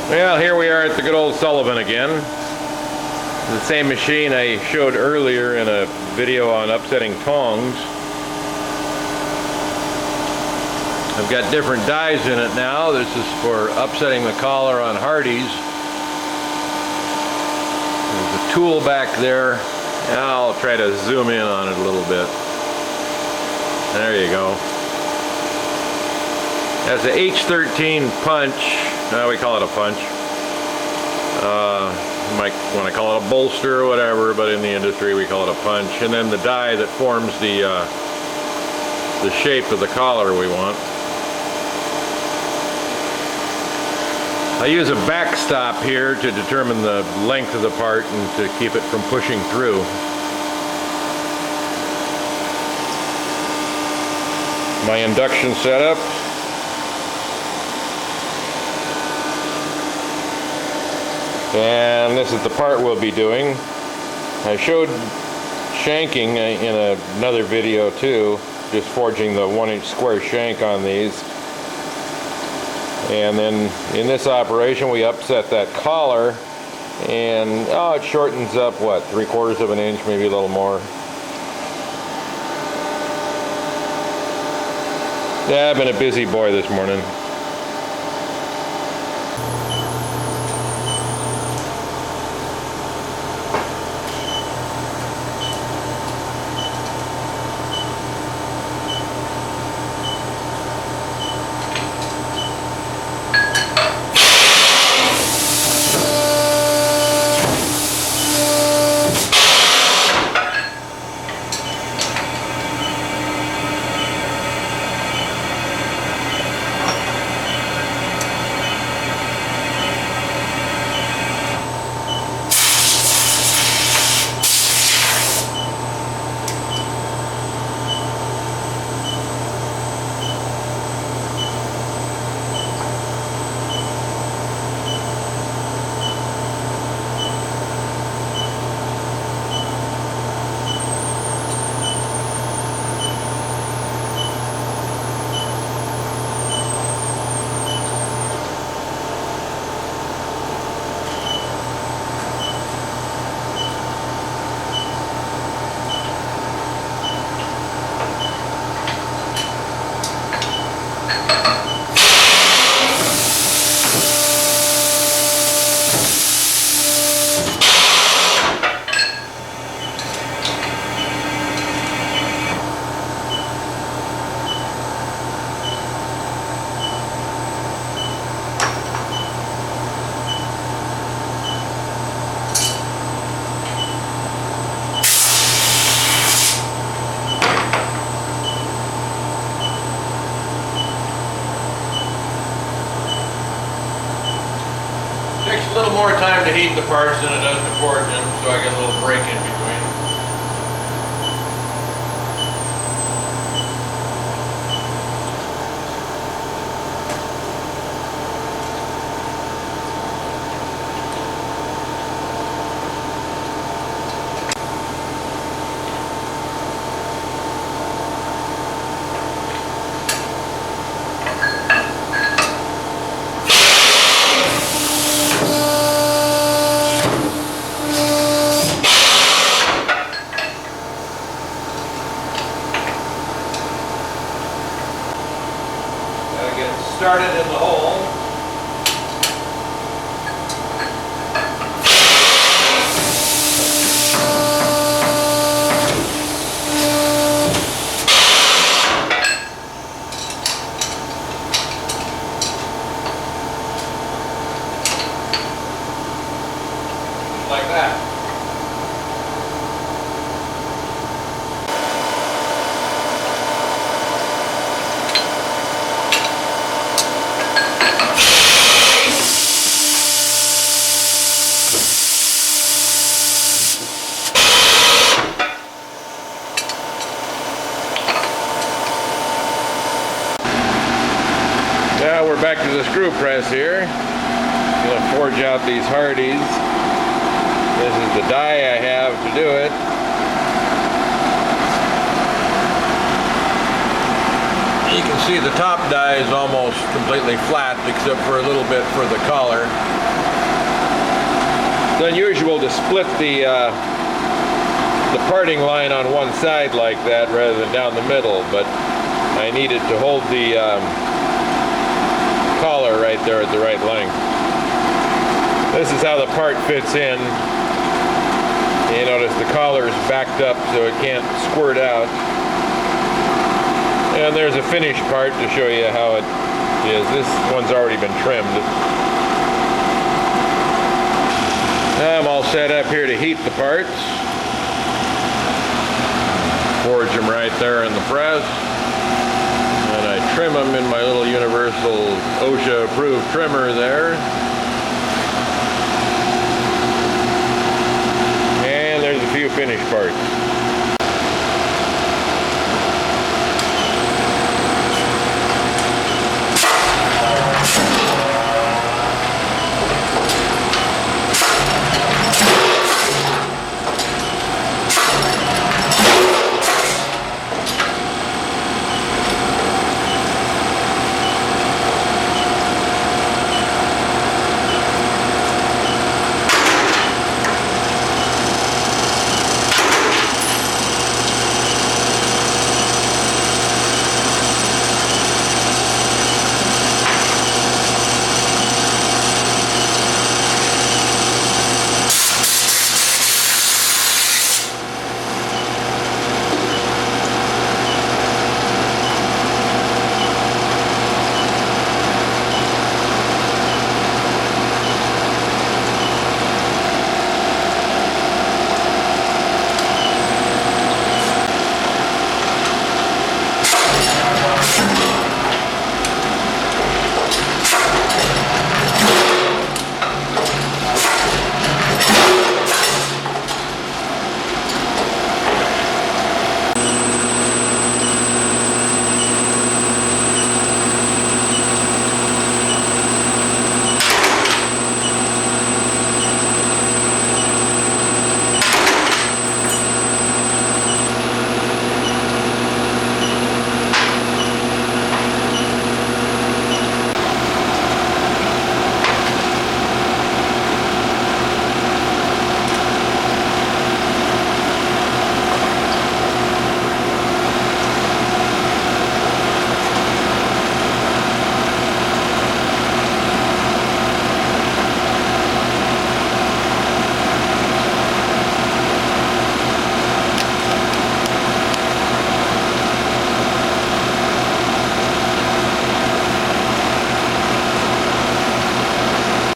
Well, here we are at the good old Sullivan again. The same machine I showed earlier in a video on upsetting tongs. I've got different dies in it now. This is for upsetting the collar on hardies. There's a tool back there. I'll try to zoom in on it a little bit. There you go. That's a H13 punch. No, we call it a punch. You might want to call it a bolster or whatever, but in the industry we call it a punch. And then the die that forms the shape of the collar we want. I use a backstop here to determine the length of the part and to keep it from pushing through. My induction setup. And this is the part we'll be doing. I showed shanking in another video too, just forging the 1-inch square shank on these. And then in this operation we upset that collar and it shortens up, what, 3/4 of an inch, maybe a little more. Yeah, I've been a busy boy this morning. Takes a little more time to heat the parts than it does to forge them, so I get a little break in between. Started in the hole. Just like that. Now we're back to the screw press here. I'm going to forge out these hardies. This is the die I have to do it. You can see the top die is almost completely flat except for a little bit for the collar. It's unusual to split the parting line on one side like that rather than down the middle, but I needed to hold the collar right there at the right length. This is how the part fits in. You notice the collar is backed up so it can't squirt out. And there's a finished part to show you how it is. This one's already been trimmed. I'm all set up here to heat the parts. Forge them right there in the press. And I trim them in my little universal OSHA approved trimmer there. And there's a few finished parts.